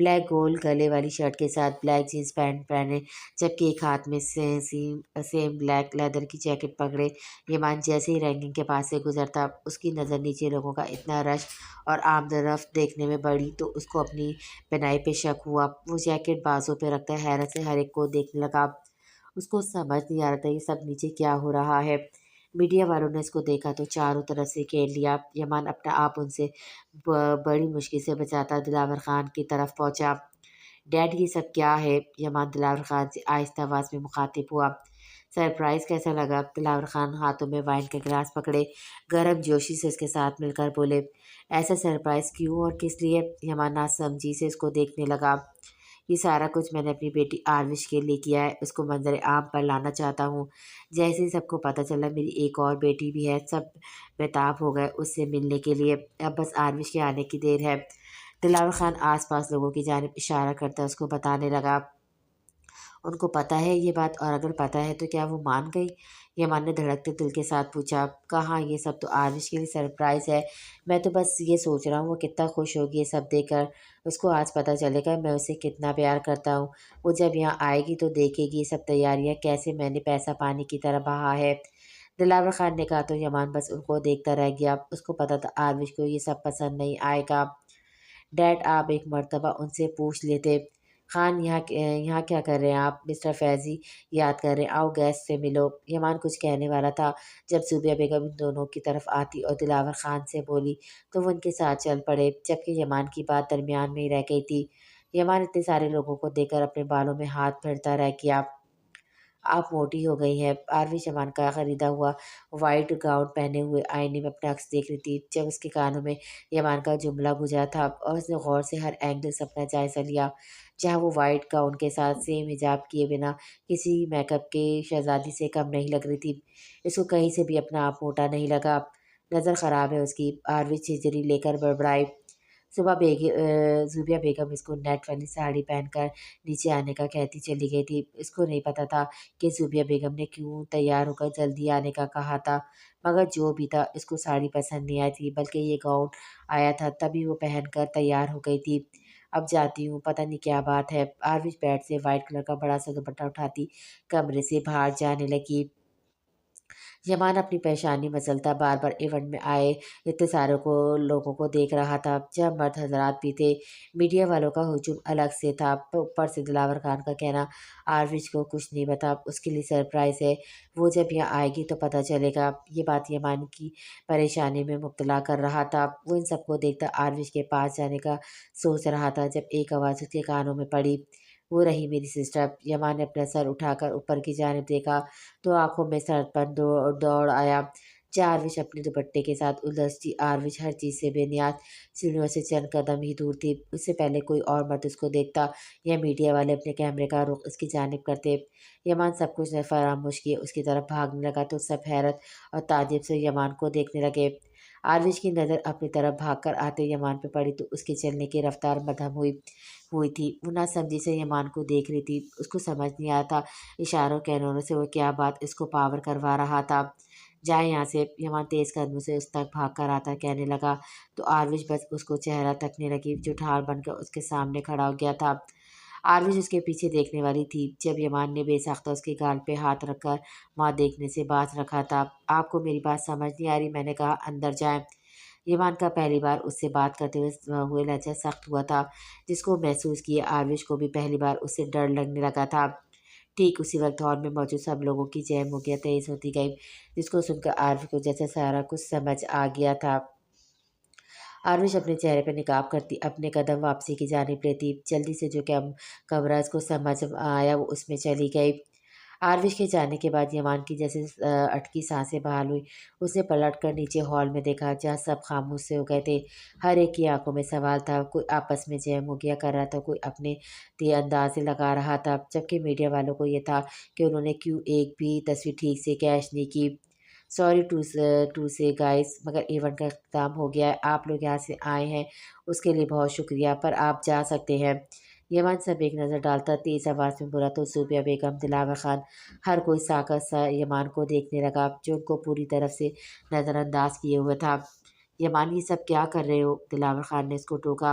Black گول گلے والی shirt کے ساتھ بلیک جینس پینٹ پہنے، جبکہ ایک ہاتھ میں سیم بلیک لیدر کی جیکٹ پکڑے۔ یمان جیسے ہی رینکنگ کے پاس سے گزرتا، اس کی نظر نیچے لوگوں کا اتنا رش اور آمد و رفت دیکھنے میں بڑھی تو اس کو اپنی بینائی پہ شک ہوا۔ وہ جیکٹ بازو پہ رکھتا حیرت سے ہر ایک کو دیکھنے لگا۔ اس کو سمجھ نہیں آ رہا تھا یہ سب نیچے کیا ہو رہا ہے۔ میڈیا والوں نے اس کو دیکھا تو چاروں طرف سے گھیر لیا۔ یمان اپنا آپ ان سے بڑی مشکل سے بچاتا دلاور خان کی طرف پہنچا۔ ڈیڈ یہ سب کیا ہے؟ یمان دلاور خان سے آہستہ آواز میں مخاطب ہوا۔ سرپرائز کیسا لگا؟ دلاور خان ہاتھوں میں وائن کا گلاس پکڑے گرم جوشی سے اس کے ساتھ مل کر بولے۔ ایسا سرپرائز کیوں اور کس لیے؟ یمان ناسمجھی سے اس کو دیکھنے لگا۔ یہ سارا کچھ میں نے اپنی بیٹی آروش کے لیے کیا ہے، اس کو منظر عام پر لانا چاہتا ہوں۔ جیسے ہی سب کو پتہ چلا میری ایک اور بیٹی بھی ہے، سب بےتاب ہو گئے اس سے ملنے کے لیے۔ اب بس آروش کے آنے کی دیر ہے۔ دلاور خان آس پاس لوگوں کی جانب اشارہ کرتا اس کو بتانے لگا۔ ان کو پتہ ہے یہ بات؟ اور اگر پتہ ہے تو کیا وہ مان گئی؟ یمان نے دھڑکتے دل کے ساتھ پوچھا۔ کہاں، یہ سب تو آروش کے لیے سرپرائز ہے۔ میں تو بس یہ سوچ رہا ہوں وہ کتنا خوش ہوگی یہ سب دیکھ کر۔ اس کو آج پتہ چلے گا میں اسے کتنا پیار کرتا ہوں۔ وہ جب یہاں آئے گی تو دیکھے گی یہ سب تیاریاں کیسے میں نے پیسہ پانی کی طرح بہا ہے۔ دلاور خان نے کہا تو یمان بس ان کو دیکھتا رہ گیا۔ اس کو پتہ تھا آروش کو یہ سب پسند نہیں آئے گا۔ ڈیڈ آپ ایک مرتبہ ان سے پوچھ لیتے۔ خان یہاں کیا کر رہے ہیں آپ؟ مسٹر فیضی یاد کر رہے ہیں، آؤ گیسٹ سے ملو۔ یمان کچھ کہنے والا تھا جب زوبیہ بیگم ان دونوں کی طرف آتی اور دلاور خان سے بولی تو وہ ان کے ساتھ چل پڑے، جبکہ یمان کی بات درمیان میں ہی رہ گئی تھی۔ یمان اتنے سارے لوگوں کو دیکھ کر اپنے بالوں میں ہاتھ پھیرتا رہ گیا۔ آپ موٹی ہو گئی ہیں۔ آروش یمان کا خریدا ہوا وائٹ گاؤن پہنے ہوئے آئینے میں اپنا عکس دیکھ رہی تھی جب اس کے کانوں میں یمان کا جملہ گزرا تھا اور اس نے غور سے ہر اینگل سے اپنا جائزہ لیا۔ جہاں وہ وائٹ گاؤن کے ساتھ سیم حجاب کیے بنا کسی میک اپ کے شہزادی سے کم نہیں لگ رہی تھی۔ اس کو کہیں سے بھی اپنا آپ موٹا نہیں لگا۔ نظر خراب ہے اس کی، آروش جھنجھری لے کر بڑبڑائی۔ زوبیہ بیگم اس کو نیٹ والی ساڑی پہن کر نیچے آنے کا کہتی چلی گئی تھی۔ اس کو نہیں پتہ تھا کہ زوبیہ بیگم نے کیوں تیار ہو کر جلدی آنے کا کہا تھا، مگر جو بھی تھا اس کو ساڑی پسند نہیں آئی تھی بلکہ یہ گاؤن آیا تھا تبھی وہ پہن کر تیار ہو گئی تھی۔ اب جاتی ہوں، پتہ نہیں کیا بات ہے۔ آروش بیڈ سے وائٹ کلر کا بڑا سا دوپٹہ اٹھاتی کمرے سے باہر جانے لگی۔ یمان اپنی پریشانی مچلتا بار بار ایونٹ میں آئے اتنے سارے لوگوں کو دیکھ رہا تھا جہاں مرد حضرات بھی تھے۔ میڈیا والوں کا ہجوم الگ سے تھا، اوپر سے دلاور خان کا کہنا آروش کو کچھ نہیں پتا، اس کے لیے سرپرائز ہے، وہ جب یہاں آئے گی تو پتہ چلے گا۔ یہ بات یمان کی پریشانی میں مبتلا کر رہا تھا۔ وہ ان سب کو دیکھتا آروش کے پاس جانے کا سوچ رہا تھا جب ایک آواز اس کے کانوں میں پڑی۔ وہ رہی میری سسٹر۔ یمان نے اپنا سر اٹھا کر اوپر کی جانب دیکھا تو آنکھوں میں سڑپن دوڑ آیا۔ جہاں آروش اپنے دوپٹے کے ساتھ الجھتی، آروش ہر چیز سے بے نیاز سیڑھیوں سے چند قدم ہی دور تھی۔ اس سے پہلے کوئی اور مرد اس کو دیکھتا یا میڈیا والے اپنے کیمرے کا رخ اس کی جانب کرتے، یمان سب کچھ فراموش کیے اس کی طرف بھاگنے لگا تو سب حیرت اور تعجب سے یمان کو دیکھنے لگے۔ آروش کی نظر اپنی طرف بھاگ کر آتے یمان پہ پڑی تو اس کے چلنے کی رفتار مدھم ہوئی تھی۔ وہ ناسمجھی سے یمان کو دیکھ رہی تھی۔ اس کو سمجھ نہیں آیا تھا اشاروں کینوروں سے وہ کیا بات اس کو پاور کروا رہا تھا۔ جائے یہاں سے۔ یمان تیز قدموں سے اس تک بھاگ کر آتا کہنے لگا تو آروش بس اس کو چہرہ تکنے لگی جو ڈھال بن کر اس کے سامنے کھڑا ہو گیا تھا۔ آروش اس کے پیچھے دیکھنے والی تھی جب یمان نے بے ساختہ اس کے گال پہ ہاتھ رکھ کر وہاں دیکھنے سے باز رکھا تھا۔ آپ کو میری بات سمجھ نہیں آ رہی؟ میں نے کہا اندر جائیں۔ یمان کا پہلی بار اس سے بات کرتے ہوئے لہجہ سخت ہوا تھا جس کو محسوس کیے آروش کو بھی پہلی بار اس سے ڈر لگنے لگا تھا۔ ٹھیک اسی وقت ہال میں موجود سب لوگوں کی چہم موقع تیز ہوتی گئی جس کو سن کر آروش کو جیسے سارا کچھ سمجھ آ گیا تھا۔ آروش اپنے چہرے پر نقاب کرتی اپنے قدم واپسی کی جانب لیتی، جلدی سے جو کمرہ اس کو سمجھ آیا وہ اس میں چلی گئی۔ آروش کے جانے کے بعد یمان کی جیسے اٹکی سانسیں بحال ہوئی۔ اس نے پلٹ کر نیچے ہال میں دیکھا جہاں سب خاموش سے ہو گئے تھے۔ ہر ایک کی آنکھوں میں سوال تھا، کوئی آپس میں جے موگیاں کر رہا تھا، کوئی اپنے اندازے لگا رہا تھا، جبکہ میڈیا والوں کو یہ تھا کہ انہوں نے کیوں ایک بھی تصویر ٹھیک سے کیش نہیں کی۔ سوری ٹو سے گائز، مگر ایونٹ کا اختتام ہو گیا ہے۔ آپ لوگ یہاں سے آئے ہیں اس کے لیے بہت شکریہ، پر آپ جا سکتے ہیں۔ یمان سب ایک نظر ڈالتا تیز آواز میں بولا تو زوبیہ بیگم، دلاور خان، ہر کوئی ساکت سا یمان کو دیکھنے لگا جو ان کو پوری طرف سے نظر انداز کیے ہوئے تھا۔ یمان یہ سب کیا کر رہے ہو؟ دلاور خان نے اس کو ٹوکا۔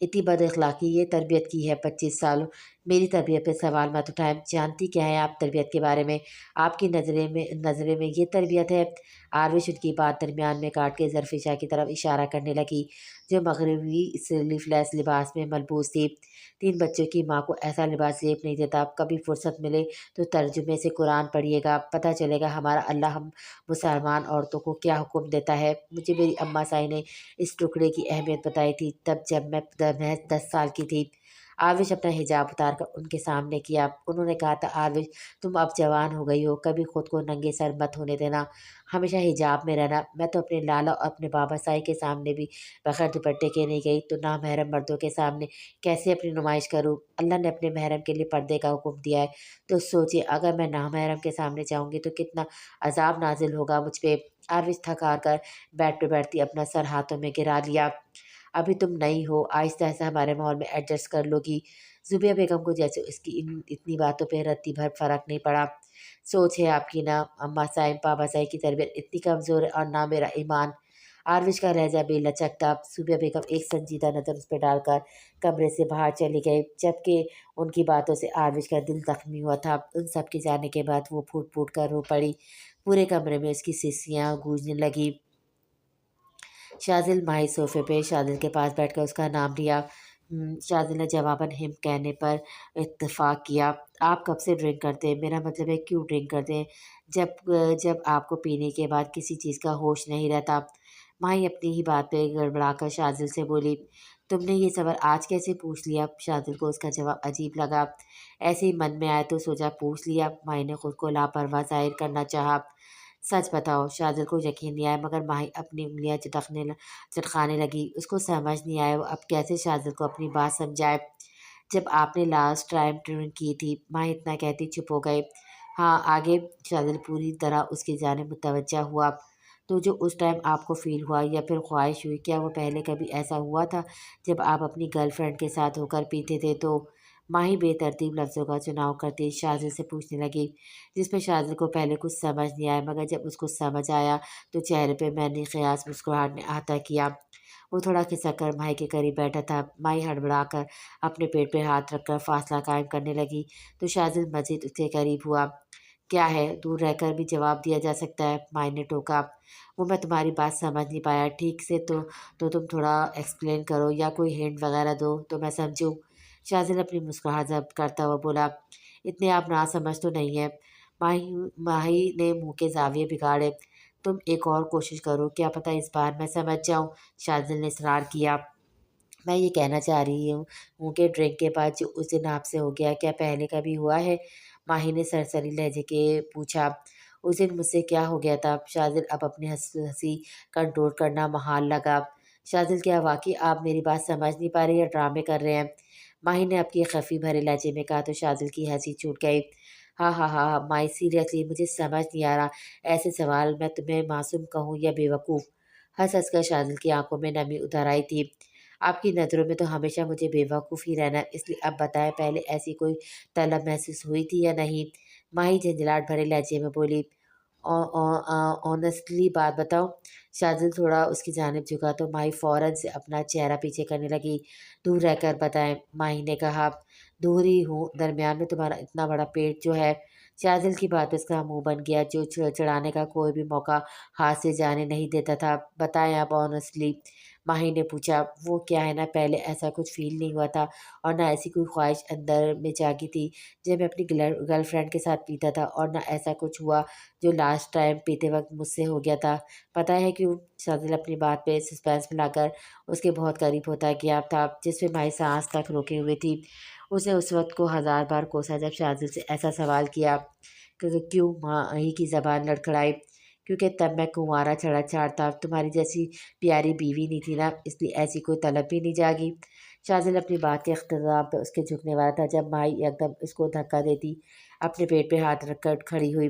اتنی بد اخلاقی یہ تربیت کی ہے 25 سالوں۔ میری تربیت پہ سوال مت اٹھائیں، جانتی کیا ہے آپ تربیت کے بارے میں؟ آپ کی نظرے میں یہ تربیت ہے؟ آروش ان کی بات درمیان میں کاٹ کے ظرفشا کی طرف اشارہ کرنے لگی، جو مغربی سلیف لیس لباس میں ملبوس تھی۔ 3 بچوں کی ماں کو ایسا لباس زیب نہیں دیتا۔ کبھی فرصت ملے تو ترجمے سے قرآن پڑھیے گا، پتہ چلے گا ہمارا اللہ ہم مسلمان عورتوں کو کیا حکم دیتا ہے۔ مجھے میری اماں سائی نے اس ٹکڑے کی اہمیت بتائی تھی تب جب میں محض 10 سال کی تھی۔ آروش اپنا حجاب اتار کر ان کے سامنے کیا۔ انہوں نے کہا تھا، آروش تم اب جوان ہو گئی ہو، کبھی خود کو ننگے سر مت ہونے دینا، ہمیشہ حجاب میں رہنا۔ میں تو اپنے لالا اور اپنے بابا سائی کے سامنے بھی بغیر دوپٹے کے نہیں گئی، تو نامحرم مردوں کے سامنے کیسے اپنی نمائش کروں؟ اللہ نے اپنے محرم کے لیے پردے کا حکم دیا ہے، تو سوچئے اگر میں نامحرم کے سامنے جاؤں گی تو کتنا عذاب نازل ہوگا مجھ پہ۔ آروش تھک ہار کر بیڈ پہ بیٹھتی اپنا سر ہاتھوں میں گرا لیا۔ ابھی تم نئی ہو، آہستہ آہستہ ہمارے ماحول میں ایڈجسٹ کر لو گی۔ زبیہ بیگم کو جیسے اس کی اتنی باتوں پہ رتی بھر فرق نہیں پڑا۔ سوچ ہے آپ کی نہ اماں سائی بابا سائی کی تربیت اتنی کمزور ہے، اور نہ میرا ایمان۔ آروش کا لہجہ بے لچک تھا۔ زبیہ بیگم ایک سنجیدہ نظر اس پہ ڈال کر کمرے سے باہر چلی گئی، جبکہ ان کی باتوں سے آروش کا دل زخمی ہوا تھا۔ ان سب کے جانے کے بعد وہ پھوٹ پھوٹ کر رو پڑی۔ پورے کمرے میں اس کی سسیاں گونجنے لگی۔ شاذل ماہی صوفے پہ شاذل کے پاس بیٹھ کر اس کا نام لیا۔ شاذل نے جواباً ہم کہنے پر اتفاق کیا۔ آپ کب سے ڈرنک کرتے ہیں؟ میرا مطلب ہے کیوں ڈرنک کرتے ہیں؟ جب آپ کو پینے کے بعد کسی چیز کا ہوش نہیں رہتا۔ ماہی اپنی ہی بات پہ گڑبڑا کر شاذل سے بولی، تم نے یہ سوال آج کیسے پوچھ لیا؟ شاذل کو اس کا جواب عجیب لگا۔ ایسے ہی من میں آیا تو سوچا پوچھ لیا۔ ماہی نے خود کو لاپرواہ ظاہر کرنا چاہا۔ سچ بتاؤ۔ شاذل کو یقین نہیں آیا، مگر ماہی اپنی انگلیاں چٹکانے لگی۔ اس کو سمجھ نہیں آیا وہ اب کیسے شاذل کو اپنی بات سمجھائے۔ جب آپ نے لاسٹ ٹائم ڈرنک کی تھی؟ ماہی اتنا کہتی چپ ہو گئے۔ ہاں آگے؟ شاذل پوری طرح اس کی جانب متوجہ ہوا۔ تو جو اس ٹائم آپ کو فیل ہوا یا پھر خواہش ہوئی، کیا وہ پہلے کبھی ایسا ہوا تھا جب آپ اپنی گرل فرینڈ کے ساتھ ہو کر پیتے تھے تو؟ ماہی بے ترتیب لفظوں کا چناؤ کرتی شاذل سے پوچھنے لگی، جس پہ شاذل کو پہلے کچھ سمجھ نہیں آیا، مگر جب اس کو سمجھ آیا تو چہرے پہ معنی خیاس مسکراہٹ نے احاطہ کیا۔ وہ تھوڑا کھسک کر ماہی کے قریب بیٹھا تھا۔ ماہی ہڑبڑا کر اپنے پیٹ پہ ہاتھ رکھ کر فاصلہ قائم کرنے لگی تو شاذل مزید اس کے قریب ہوا۔ کیا ہے؟ دور رہ کر بھی جواب دیا جا سکتا ہے، ماہی نے ٹوکا۔ وہ میں تمہاری بات سمجھ نہیں پایا ٹھیک سے، تو تم تھوڑا ایکسپلین کرو یا کوئی ہنٹ وغیرہ دو تو میں سمجھوں۔ شاذل اپنی مسکراہٹ ضبط کرتا ہوا بولا، اتنے آپ ناسمجھ تو نہیں ہے؟ ماہی نے منہ کے زاویے بگاڑے۔ تم ایک اور کوشش کرو، کیا پتہ اس بار میں سمجھ جاؤں۔ شاذل نے اصرار کیا۔ میں یہ کہنا چاہ رہی ہوں کہ ڈرنک کے بعد جو اس دن آپ سے ہو گیا، کیا پہلے کبھی ہوا ہے؟ ماہی نے سرسری لہجے کے پوچھا۔ اس دن مجھ سے کیا ہو گیا تھا؟ شاذل اب اپنی ہنسی کنٹرول کرنا محال لگا۔ شاذل کیا واقعی آپ میری بات سمجھ نہیں پا رہے یا ڈرامے کر رہے ہیں؟ ماہی نے اب کی خفی بھرے لہجے میں کہا تو شاذل کی ہنسی چھوٹ گئی۔ ہاں ہاں ہاں ہاں ماہی سیریسلی مجھے سمجھ نہیں آ رہا، ایسے سوال میں تمہیں معصوم کہوں یا بیوقوف؟ ہنس ہنس کر شاذل کی آنکھوں میں نمی اتر آئی تھی۔ آپ کی نظروں میں تو ہمیشہ مجھے بے وقوف ہی رہنا ہے، اس لیے اب بتائیں پہلے ایسی کوئی طلب محسوس ہوئی تھی یا نہیں؟ ماہی جھنجھلاہٹ بھرے لہجے میں بولی، آنیسٹلی بات بتاؤ۔ شاذل تھوڑا اس کی جانب جھکا تو ماہی فوراً سے اپنا چہرہ پیچھے کرنے لگی۔ دور رہ کر بتائیں، ماہی نے کہا۔ دور ہی ہوں، درمیان میں تمہارا اتنا بڑا پیٹ جو ہے۔ شاذل کی بات اس کا منہ بن گیا، جو چڑھانے کا کوئی بھی موقع ہاتھ سے جانے نہیں دیتا تھا۔ بتائیں آپ آنیسٹلی، ماہی نے پوچھا۔ وہ کیا ہے نا پہلے ایسا کچھ فیل نہیں ہوا تھا اور نہ ایسی کوئی خواہش اندر میں جاگی تھی جب میں اپنی گرل فرینڈ کے ساتھ پیتا تھا، اور نہ ایسا کچھ ہوا جو لاسٹ ٹائم پیتے وقت مجھ سے ہو گیا تھا۔ پتہ ہے کیوں؟ شاذل اپنی بات پہ سسپینس میں لا کر اس کے بہت قریب ہوتا گیا تھا، جس پہ ماہی سانس تک روکے ہوئے تھی۔ اس نے اس وقت کو 1000 بار کوسا جب شاذل سے ایسا سوال کیا۔ کیوں؟ ماہی کی زبان لڑکھڑائی۔ کیونکہ تب میں کنوارا چھڑا چھاڑ تھا، تمہاری جیسی پیاری بیوی نہیں تھی نا، اس لیے ایسی کوئی طلب بھی نہیں جاگی۔ شاذل اپنی بات کے اختتام پہ اس کے جھکنے والا تھا جب ماہی یکدم اس کو دھکا دیتی اپنے پیٹ پہ ہاتھ رکھ کر کھڑی ہوئی۔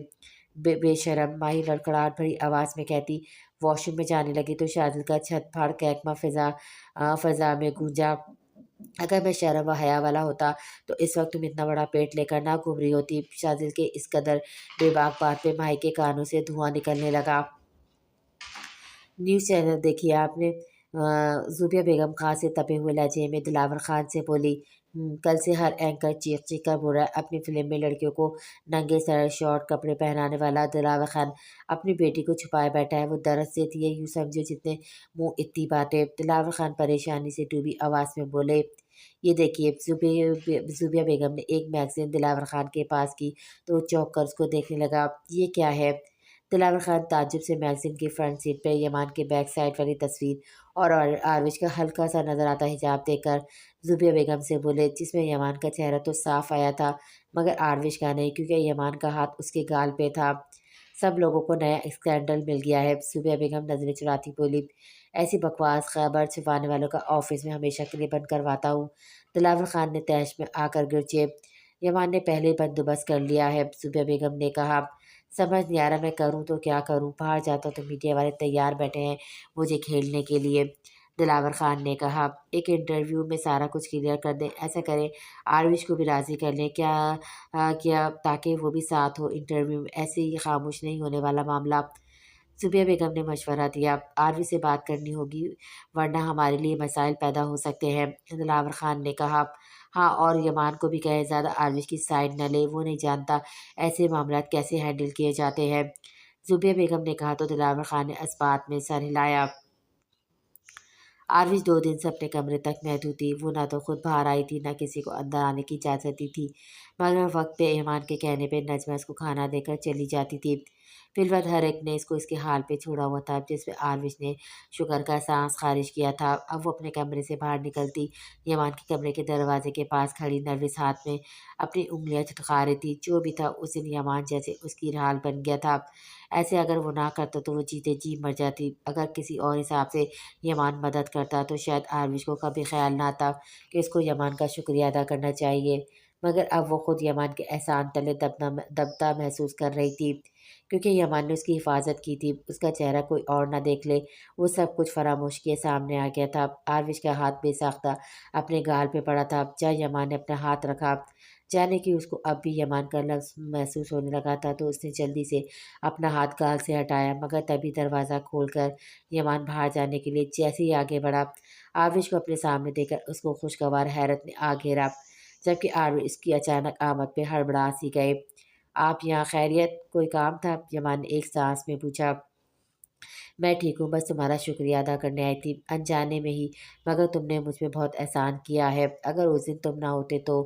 بے شرم، ماہی لڑکھڑاہٹ بھری آواز میں کہتی۔ واش روم میں جانے لگی تو شاذل کا چھت پھاڑ کہکما فضا میں گونجا۔ اگر میں شرم و حیا والا ہوتا تو اس وقت تم اتنا بڑا پیٹ لے کر نہ گھوم رہی ہوتی۔ شاذل کے اس قدر بے باک بات پہ ماہی کے کانوں سے دھواں نکلنے لگا۔ نیوز چینل دیکھیے آپ نے؟ زوبیہ بیگم خان سے تپے ہوئے لہجے میں دلاور خان سے بولی، کل سے ہر اینکر چیخ چیخ کر بول رہا ہے اپنی فلم میں لڑکیوں کو ننگے سر شارٹ کپڑے پہنانے والا دلاور خان اپنی بیٹی کو چھپائے بیٹھا ہے، وہ درس دیتی ہے، یوں سمجھو جتنے منہ اتنی باتیں۔ دلاور خان پریشانی سے ڈوبی آواز میں بولے، یہ دیکھیے۔ زوبیہ بیگم نے ایک میگزین دلاور خان کے پاس کی تو وہ چونک کر اس کو دیکھنے لگا۔ یہ کیا ہے؟ دلاور خان تعجب سے میگزین کی فرنٹ سیٹ پہ یمان کے بیک سائڈ والی تصویر اور آروش کا ہلکا سا نظر آتا حجاب دیکھ کر زوبیہ بیگم سے بولے، جس میں یمان کا چہرہ تو صاف آیا تھا مگر آروش کا نہیں، کیونکہ یمان کا ہاتھ اس کے گال پہ تھا۔ سب لوگوں کو نیا اسکینڈل مل گیا ہے، زوبیہ بیگم نظریں چراتی بولی، ایسی بکواس خبر چھپانے والوں کا آفس میں ہمیشہ کے لیے بند کرواتا ہوں۔ دلاور خان نے تیش میں آ کر گرجے، یمان نے پہلے ہی بندوبست کر لیا ہے۔ زوبیہ بیگم نے کہا، سمجھ نہیں آ رہا میں کروں تو کیا کروں، باہر جاتا تو میڈیا والے تیار بیٹھے ہیں مجھے کھیلنے کے لیے۔ دلاور خان نے کہا، ایک انٹرویو میں سارا کچھ کلیئر کر دیں، ایسا کریں آروش کو بھی راضی کر لیں کیا تاکہ وہ بھی ساتھ ہو انٹرویو میں، ایسے ہی خاموش نہیں ہونے والا معاملہ۔ زوبیہ بیگم نے مشورہ دیا، آروش سے بات کرنی ہوگی ورنہ ہمارے لیے مسائل پیدا ہو سکتے ہیں۔ دلاور خان نے کہا، ہاں اور یمان کو بھی کہے زیادہ آروش کی سائڈ نہ لے، وہ نہیں جانتا ایسے معاملات کیسے ہینڈل کیے جاتے ہیں۔ زوبیہ بیگم نے کہا تو دلاور خان نے اس بات میں سر ہلایا۔ آروش 2 دن سے اپنے کمرے تک محدود تھی، وہ نہ تو خود باہر آئی تھی نہ کسی کو اندر آنے کی اجازت دی تھی، مگر وقت پہ ایمان کے کہنے پہ نجمہ اس کو کھانا دے کر چلی جاتی تھی۔ فی الوقت ہر ایک نے اس کو اس کے حال پہ چھوڑا ہوا تھا، جس پہ آروش نے شکر کا سانس خارج کیا تھا۔ اب وہ اپنے کمرے سے باہر نکلتی یمان کے کمرے کے دروازے کے پاس کھڑی نروس ہاتھ میں اپنی انگلیاں چٹکا رہی تھی۔ جو بھی تھا اس دن یمان جیسے اس کی حال بن گیا تھا، ایسے اگر وہ نہ کرتا تو وہ جیتے جی مر جاتی۔ اگر کسی اور حساب سے یمان مدد کرتا تو شاید آروش کو کبھی خیال نہ آتا کہ اس کو یمان کا شکریہ ادا کرنا چاہیے، مگر اب وہ خود یمان کے احسان تلے دبتا محسوس کر رہی تھی، کیونکہ یمان نے اس کی حفاظت کی تھی۔ اس کا چہرہ کوئی اور نہ دیکھ لے، وہ سب کچھ فراموش کیے سامنے آ گیا تھا۔ آروش کا ہاتھ بے ساختہ اپنے گال پہ پڑا تھا جہاں یمان نے اپنا ہاتھ رکھا، جانے کہ اس کو اب بھی یمان کا لفظ محسوس ہونے لگا تھا تو اس نے جلدی سے اپنا ہاتھ گال سے ہٹایا، مگر تبھی دروازہ کھول کر یمان باہر جانے کے لیے جیسے ہی آگے بڑھا، آروش کو اپنے سامنے دیکھ کر اس کو خوشگوار حیرت نے آ گھیرا، جبکہ آروش اس کی اچانک آمد پہ ہڑبڑا سی گئے۔ آپ یہاں خیریت؟ کوئی کام تھا؟ یمان نے ایک سانس میں پوچھا۔ میں ٹھیک ہوں، بس تمہارا شکریہ ادا کرنے آئی تھی، انجانے میں ہی، مگر تم نے مجھ پہ بہت احسان کیا ہے، اگر اس دن تم نہ ہوتے تو۔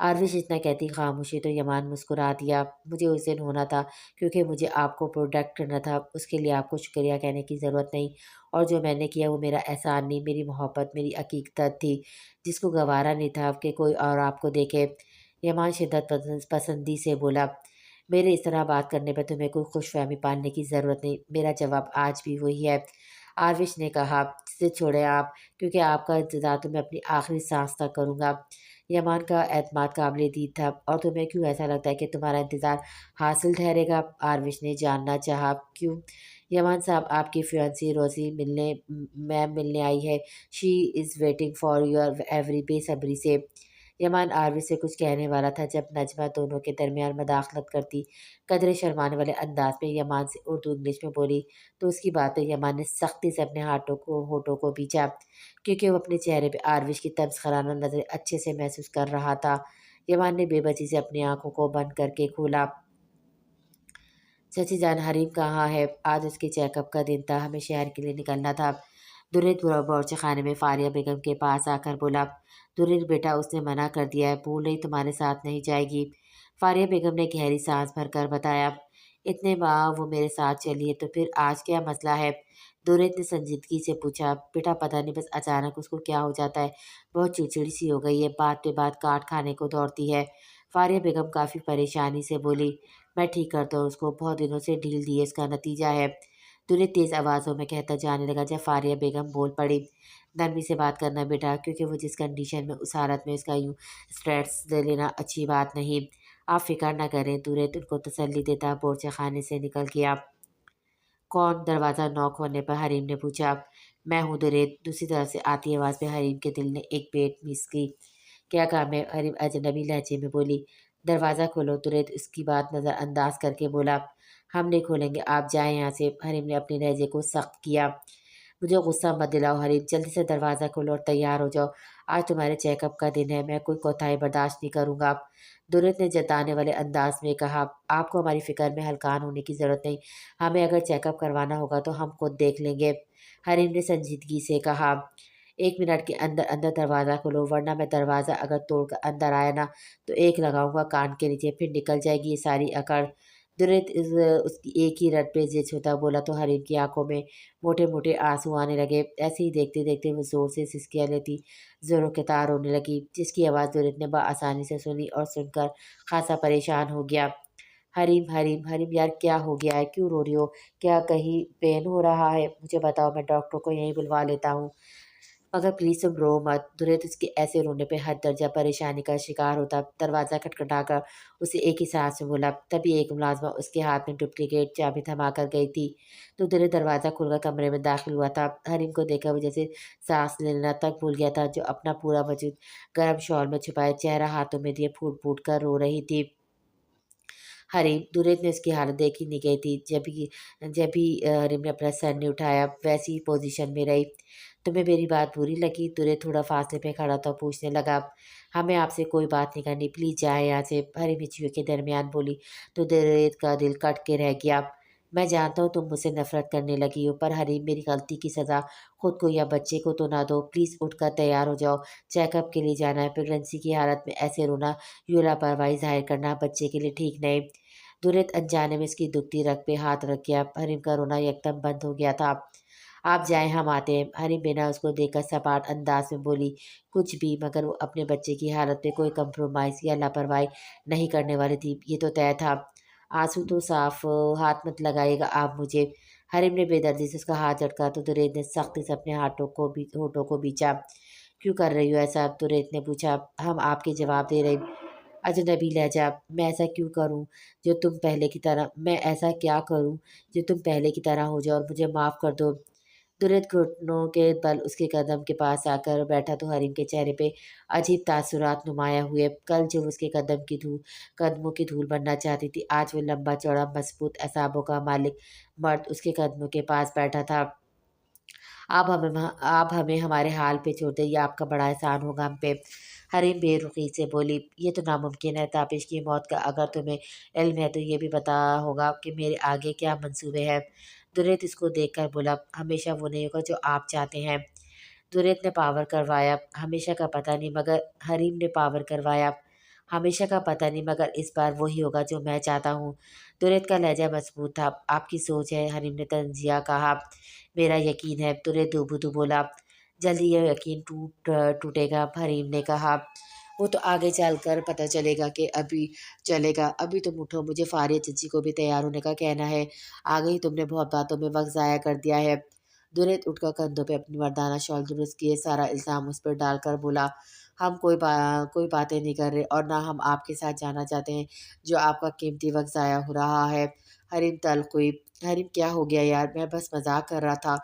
آروش اتنا کہتی خاموشی تو یمان مسکرا دیا، مجھے اس دن ہونا تھا کیونکہ مجھے آپ کو پروٹیکٹ کرنا تھا، اس کے لیے آپ کو شکریہ کہنے کی ضرورت نہیں، اور جو میں نے کیا وہ میرا احسان نہیں، میری محبت، میری عقیدت تھی جس کو گوارا نہیں تھا کہ کوئی اور آپ کو دیکھے۔ یمان شدت پسندی سے بولا، میرے اس طرح بات کرنے پہ تمہیں کوئی خوش فہمی پالنے کی ضرورت نہیں، میرا جواب آج بھی وہی ہے۔ آروش نے کہا، ضد چھوڑیں آپ، کیونکہ آپ کا انتظار تو میں اپنی آخری سانس تک کروں گا۔ یمان کا اعتماد قابل دید تھا، اور تمہیں کیوں ایسا لگتا ہے کہ تمہارا انتظار حاصل ٹھہرے گا؟ آروش نے جاننا چاہا، کیوں؟ یمان صاحب، آپ کی فیونسی روزی ملنے آئی ہے، she is waiting for your every, بے صبری سے۔ یمان آروش سے کچھ کہنے والا تھا جب نجمہ دونوں کے درمیان مداخلت کرتی قدرے شرمانے والے انداز میں یمان سے اردو انگلش میں بولی تو اس کی بات پہ یمان نے سختی سے اپنے ہونٹوں کو بیچا، کیونکہ وہ اپنے چہرے پہ آروش کی تمسخرانہ نظریں اچھے سے محسوس کر رہا تھا۔ یمان نے بے بسی سے اپنی آنکھوں کو بند کر کے کھولا۔ چچی جان، حریم کہاں ہے؟ آج اس کے چیک اپ کا دن تھا، ہمیں شہر کے لیے نکلنا تھا۔ درید باورچی خانے میں فاریہ بیگم کے پاس آ کر بولا، درید بیٹا، اس نے منع کر دیا ہے، بھول رہی تمہارے ساتھ نہیں جائے گی۔ فاریہ بیگم نے گہری سانس بھر کر بتایا، اتنے ماہ وہ میرے ساتھ چلی ہے تو پھر آج کیا مسئلہ ہے؟ درید نے سنجیدگی سے پوچھا، بیٹا پتہ نہیں بس اچانک اس کو کیا ہو جاتا ہے، بہت چڑچڑی سی ہو گئی ہے، بات پہ بات کاٹ کھانے کو دوڑتی ہے۔ فاریہ بیگم کافی پریشانی سے بولی، میں ٹھیک کرتا ہوں اس کو، بہت دنوں سے ڈھیل دی ہے، اس کا نتیجہ ہے۔ درید تیز آوازوں میں کہتا جانے لگا جب فاریہ بیگم بول پڑی، نرمی سے بات کرنا بیٹا، کیونکہ وہ جس کنڈیشن میں اس حالت میں اس کا یوں اسٹریس دے لینا اچھی بات نہیں۔ آپ فکر نہ کریں، درید ان کو تسلی دیتا باورچی خانے سے نکل گیا۔ کون؟ دروازہ نوک ہونے پر حریم نے پوچھا۔ میں ہوں درید، دوسری طرف سے آتی آواز پہ حریم کے دل نے ایک بیٹ مس کی۔ کیا کام ہے؟ حریم اجنبی لہجے میں بولی۔ دروازہ کھولو، درید اس کی بات نظر انداز کر کے بولا۔ ہم نہیں کھولیں گے، آپ جائیں یہاں سے، حریم نے اپنے لہجے کو سخت کیا۔ مجھے غصہ مت دلاؤ حریم، جلدی سے دروازہ کھولو اور تیار ہو جاؤ، آج تمہارے چیک اپ کا دن ہے، میں کوئی کوتاہی برداشت نہیں کروں گا۔ درت نے جتانے والے انداز میں کہا، آپ کو ہماری فکر میں ہلکان ہونے کی ضرورت نہیں، ہمیں اگر چیک اپ کروانا ہوگا تو ہم خود دیکھ لیں گے۔ حریم نے سنجیدگی سے کہا، 1 منٹ کے اندر اندر دروازہ کھولو، ورنہ میں دروازہ اگر توڑ کر اندر آیا نا تو ایک لگاؤں گا کان کے نیچے، پھر نکل جائے گی یہ ساری اکڑ۔ درت اس کی ایک ہی رٹ پہ زد ہوتا بولا تو حریم کی آنکھوں میں موٹے موٹے آنسو آنے لگے، ایسے ہی دیکھتے دیکھتے وہ زور سے سسکیاں لیتی زوروں کے تار ہونے لگی، جس کی آواز درت نے بآسانی سے سنی اور سن کر خاصا پریشان ہو گیا۔ حریم حریم حریم یار کیا ہو گیا ہے، کیوں رو رہی ہو، کیا کہیں پین ہو رہا ہے، مجھے بتاؤ، میں ڈاکٹر کو یہیں بلوا لیتا ہوں، مگر پلیز تم رو مت۔ درت اس کے ایسے رونے پہ حد درجہ پریشانی کا شکار ہوتا، دروازہ کھٹکھٹا کر اسے ایک ہی سانس میں بولا، تبھی ایک ملازمہ اس کے ہاتھ میں ڈپلیکیٹ چابی تھما کر گئی تھی تو درت دروازہ کھول کر کمرے میں داخل ہوا تھا۔ حریم کو دیکھا وہ جیسے سانس لینا تک بھول گیا تھا، جو اپنا پورا وجود گرم شال میں چھپائے چہرہ ہاتھوں میں دیے پھوٹ پھوٹ کر رو رہی تھی۔ حریم، درت نے اس کی حالت دیکھی نہیں گئی تھی، جب بھی حریم نے اپنا سر نہیں اٹھایا ویسی ہی پوزیشن میں رہی۔ تمہیں میری بات بری لگی؟ درت تھوڑا فاصلے پہ کھڑا تھا، پوچھنے لگا، ہمیں آپ سے کوئی بات نہیں کرنی، پلیز جائیں یہاں سے، حریم ہچکیوں کے درمیان بولی تو درت کا دل کٹ کے رہ گیا۔ میں جانتا ہوں تم مجھ سے نفرت کرنے لگی ہو، پر حریم میری غلطی کی سزا خود کو یا بچے کو تو نہ دو، پلیز اٹھ کر تیار ہو جاؤ، چیک اپ کے لیے جانا ہے، پریگنینسی کی حالت میں ایسے رونا، یوں لاپرواہی ظاہر کرنا بچے کے لیے ٹھیک نہیں۔ درت انجانے میں اس کی دکھتی رگ پہ ہاتھ رکھ گیا، حریم کا رونا یکدم بند ہو گیا تھا۔ آپ جائیں ہم آتے ہیں، حریم بنا اس کو دیکھ کر سپاٹ انداز میں بولی، کچھ بھی، مگر وہ اپنے بچے کی حالت پہ کوئی کمپرومائز یا لاپرواہی نہیں کرنے والی تھی، یہ تو طے تھا۔ آنسو تو صاف، ہاتھ مت لگائیے گا آپ مجھے۔ حریم نے بے دردی سے اس کا ہاتھ جھٹکا تو درت نے سختی سے اپنے ہونٹوں کو بیچا۔ کیوں کر رہی ہو ایسا؟ درت نے پوچھا۔ ہم آپ کے جواب دے رہے، اجنبی لہجہ، میں ایسا کیوں کروں جو تم پہلے کی طرح میں ایسا کیا کروں جو تم پہلے کی طرح ہو جاؤ اور مجھے معاف کر دو۔ درت گھٹنوں کے بل اس کے قدم کے پاس آ کر بیٹھا تو حریم کے چہرے پہ عجیب تاثرات نمایاں ہوئے، کل جو اس کے قدموں کی دھول بننا چاہتی تھی، آج وہ لمبا چوڑا مضبوط اعصابوں کا مالک مرد اس کے قدموں کے پاس بیٹھا تھا۔ آپ ہمیں ہمارے حال پہ چھوڑ دیں، یہ آپ کا بڑا احسان ہوگا ہم پہ۔ حریم بے رخی سے بولی، یہ تو ناممکن ہے، تابش کی موت کا اگر تمہیں علم ہے تو یہ بھی پتا ہوگا کہ میرے آگے کیا منصوبے ہیں۔ درت اس کو دیکھ کر بولا، ہمیشہ وہ نہیں ہوگا جو آپ چاہتے ہیں۔ درت نے پاور کروایا، ہمیشہ کا پتہ نہیں، مگر حریم نے پاور کروایا، ہمیشہ کا پتہ نہیں، مگر اس بار وہی ہوگا جو میں چاہتا ہوں۔ درت کا لہجہ مضبوط تھا، آپ کی سوچ ہے، حریم نے تنزیہ کہا، میرا یقین ہے، درت دوبدو بولا، جلدی یہ یقین ٹوٹے گا، حریم نے کہا، وہ تو آگے چل کر پتہ چلے گا کہ ابھی چلے گا، ابھی تم اٹھو، مجھے فاریہ چچی کو بھی تیار ہونے کا کہنا ہے، آگے ہی تم نے بہت باتوں میں وقت ضائع کر دیا ہے۔ درت اٹھ کر کندھوں پہ اپنی مردانہ شال درست کیے، سارا الزام اس پر ڈال کر بولا، ہم کوئی باتیں نہیں کر رہے اور نہ ہم آپ کے ساتھ جانا چاہتے ہیں جو آپ کا قیمتی وقت ضائع ہو رہا ہے۔ حریم تلخ ہوئی، حریم کیا ہو گیا یار، میں بس مذاق کر رہا تھا۔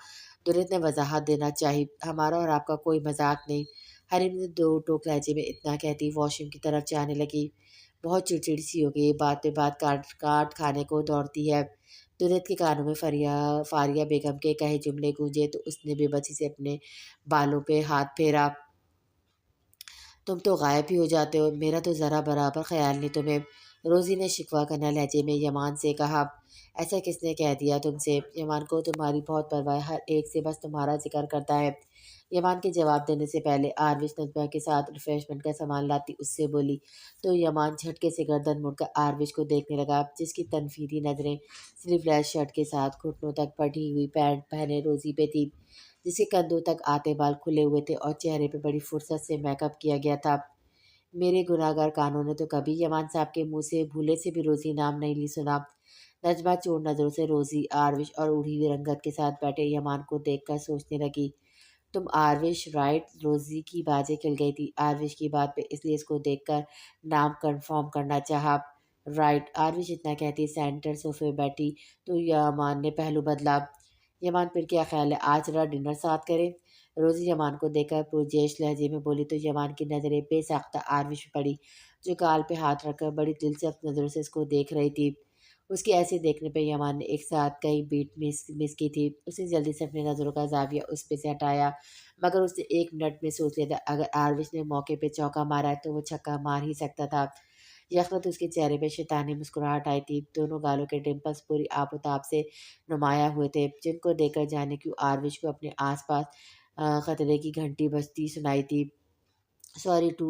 درت نے وضاحت دینا چاہی، ہمارا اور آپ کا کوئی مذاق نہیں۔ حریم نے دو ٹوک لہجے میں اتنا کہتی واش روم کی طرف جانے لگی، بہت چڑچڑی سی ہو گئی، بات پہ بات کاٹ کھانے کو دوڑتی ہے۔ درت کے کانوں میں فاریہ بیگم کے کہے جملے گونجے تو اس نے بے بسی سے اپنے بالوں پہ ہاتھ پھیرا، تم تو غائب ہی ہو جاتے ہو، میرا تو ذرا برابر خیال نہیں تمہیں۔ روزی نے شکوہ کرنا لہجے میں یمان سے کہا، ایسا کس نے کہہ دیا تم سے؟ یمان کو تمہاری بہت پرواہ ہے، ہر ایک سے بس تمہارا ذکر کرتا ہے۔ یمان کے جواب دینے سے پہلے آروش نجمہ کے ساتھ ریفریشمنٹ کا سامان لاتی اس سے بولی تو یمان جھٹکے سے گردن مڑ کر آروش کو دیکھنے لگا، جس کی تنفیری نظریں سلیو لیس شرٹ کے ساتھ گھٹنوں تک پھٹی ہوئی پینٹ پہنے روزی پہ تھی، جس کے کندھوں تک آتے بال کھلے ہوئے تھے اور چہرے پہ بڑی فرصت سے میک اپ کیا گیا تھا۔ میرے گناہگار کانوں نے تو کبھی یمان صاحب کے منہ سے بھولے سے بھی روزی نام نہیں لی سنا۔ نجمہ چور نظروں سے روزی، آروش اور اڑی ہوئی رنگت کے ساتھ بیٹھے یمان کو دیکھ کر سوچنے لگی، تم آروش رائٹ؟ روزی کی بازیں کھل گئی تھی آروش کی بات پہ، اس لیے اس کو دیکھ کر نام کنفرم کرنا چاہا۔ رائٹ، آروش اتنا کہتی سینٹر صوفے پہ بیٹھی تو یمان نے پہلو بدلا، یمان پھر کیا خیال ہے آج ذرا ڈنر ساتھ کریں؟ روزی یمان کو دیکھ کر پرجوش لہجے میں بولی تو یمان کی نظریں بے ساختہ آروش پہ پڑی، جو گال پہ ہاتھ رکھ کر بڑی دلچسپ نظروں سے اس کو دیکھ رہی تھی۔ اس کی ایسے دیکھنے پہ یمان نے ایک ساتھ کئی بیٹ مس کی تھی۔ اس نے جلدی سے اپنی نظروں کا زاویہ اس پہ سے ہٹایا، مگر اس نے ایک منٹ میں سوچ لیا تھا اگر آروش نے موقع پہ چوکا مارا ہے تو وہ چھکا مار ہی سکتا تھا۔ یکوقت اس کے چہرے پہ شیطانی مسکراہٹ آئی تھی، دونوں گالوں کے ڈمپلز پوری آب و تاب سے نمایاں ہوئے تھے، جن کو دیکھ کر جانے کیوں آروش کو اپنے آس پاس خطرے کی گھنٹی بجتی سنائی تھی۔ سوری ٹو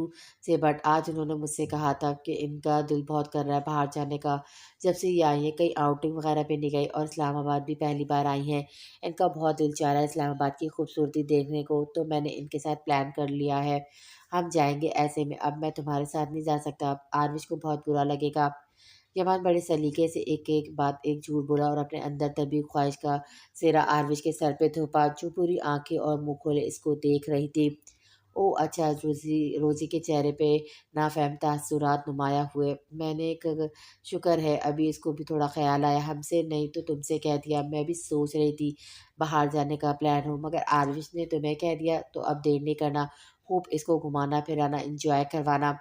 سے بٹ آج انہوں نے مجھ سے کہا تھا کہ ان کا دل بہت کر رہا ہے باہر جانے کا۔ جب سے یہ آئی ہیں کئی آؤٹنگ وغیرہ پہ نہیں گئی اور اسلام آباد بھی پہلی بار آئی ہیں۔ ان کا بہت دل چاہ رہا ہے اسلام آباد کی خوبصورتی دیکھنے کو، تو میں نے ان کے ساتھ پلان کر لیا ہے، ہم جائیں گے۔ ایسے میں اب میں تمہارے ساتھ نہیں جا سکتا، آروش کو بہت برا لگے گا۔ یمان بڑے سلیقے سے ایک ایک بات ایک جھوٹ بولا اور اپنے اندر دبی خواہش کا سہرا آروش کے سر پہ تھوپا، جو پوری آنکھیں اور منہ کھولے اس کو دیکھ رہی تھی۔ او اچھا، روزی کے چہرے پہ نافہم تاثرات نمایاں ہوئے۔ میں نے شکر ہے ابھی اس کو بھی تھوڑا خیال آیا، ہم سے نہیں تو تم سے کہہ دیا، میں بھی سوچ رہی تھی باہر جانے کا پلان ہو، مگر آروش نے تمہیں کہہ دیا تو اب دیر نہیں کرنا، خوب اس کو گھمانا پھرانا انجوائے کروانا۔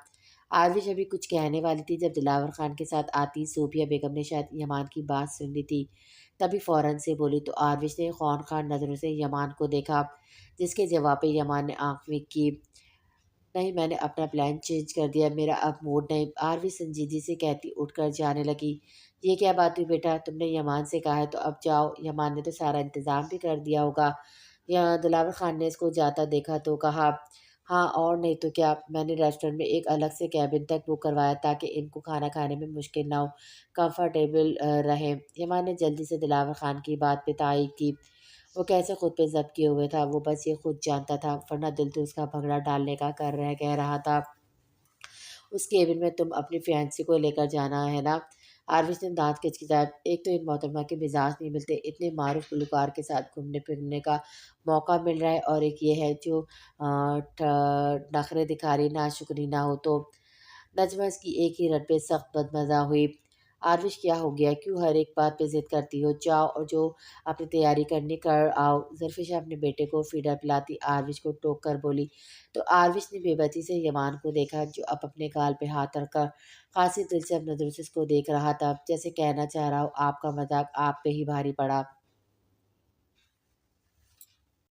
آروش ابھی کچھ کہنے والی تھی جب دلاور خان کے ساتھ آتی صوفیہ بیگم نے شاید یمان کی بات سن لی تھی، تبھی فوراً سے بولی تو آروش نے خون خان نظروں سے یمان کو دیکھا، جس کے جواب پہ یمان نے آنکھ وink کی۔ نہیں، میں نے اپنا پلان چینج کر دیا، میرا اب موڈ نہیں، آروی سنجیدگی سے کہتی اٹھ کر جانے لگی۔ یہ کیا بات ہوئی بیٹا، تم نے یمان سے کہا ہے تو اب جاؤ، یمان نے تو سارا انتظام بھی کر دیا ہوگا۔ یا دلاور خان نے اس کو جاتا دیکھا تو کہا، ہاں اور نہیں تو کیا، میں نے ریسٹورنٹ میں ایک الگ سے کیبن تک بک کروایا تاکہ ان کو کھانا کھانے میں مشکل نہ ہو، کمفرٹیبل رہیں۔ یمان نے جلدی سے دلاور خان کی بات پہ تائید کی۔ وہ کیسے خود پہ ضبط کیے ہوئے تھا وہ بس یہ خود جانتا تھا، ورنہ دل تو اس کا بھگڑا ڈالنے کا کہہ رہا تھا۔ اس کیبن میں تم اپنی فیانسی کو لے کر جانا ہے نا؟ آروش نے دانت کچکچائے، ایک تو ان محترمہ کے مزاج نہیں ملتے، اتنے معروف گلوکار کے ساتھ گھومنے پھرنے کا موقع مل رہا ہے، اور ایک یہ ہے جو نخرے دکھا رہی، ناشکری نہ ہو تو۔ نجمہ اس کی ایک ہی رٹ پہ سخت بدمزہ ہوئی۔ آروش کیا ہو گیا، کیوں ہر ایک بات پہ ضد کرتی ہو، جاؤ اور جو اپنی تیاری کرنی کر آؤ۔ ظرفشا اپنے بیٹے کو فیڈر پلاتی آروش کو ٹوک کر بولی، تو آروش نے بے بسی سے یمان کو دیکھا جو اب اپنے گال پہ ہاتھ رکھ کر خاصی دلچسپ نظروں سے اس کو دیکھ رہا تھا، جیسے کہنا چاہ رہا ہو آپ کا مذاق آپ پہ ہی بھاری پڑا۔